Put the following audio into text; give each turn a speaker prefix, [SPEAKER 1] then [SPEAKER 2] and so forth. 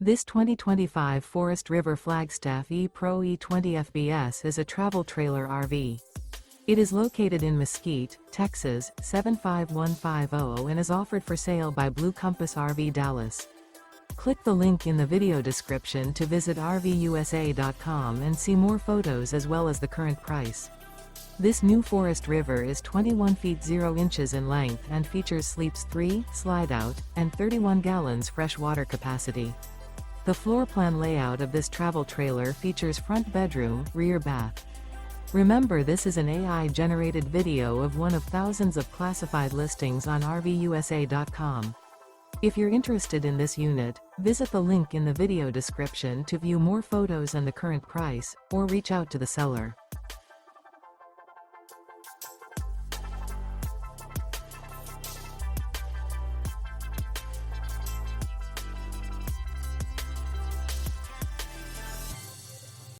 [SPEAKER 1] This 2025 Forest River Flagstaff E-Pro E20 FBS is a travel trailer RV. It is located in Mesquite, Texas, 75150 and is offered for sale by Blue Compass RV Dallas. Click the link in the video description to visit RVUSA.com and see more photos as well as the current price. This new Forest River is 21 feet 0 inches in length and features sleeps 3, Slideout, and 31 gallons fresh water capacity. The floor plan layout of this travel trailer features front bedroom, rear bath. Remember, this is an AI-generated video of one of thousands of classified listings on RVUSA.com. If you're interested in this unit, visit the link in the video description to view more photos and the current price, or reach out to the seller.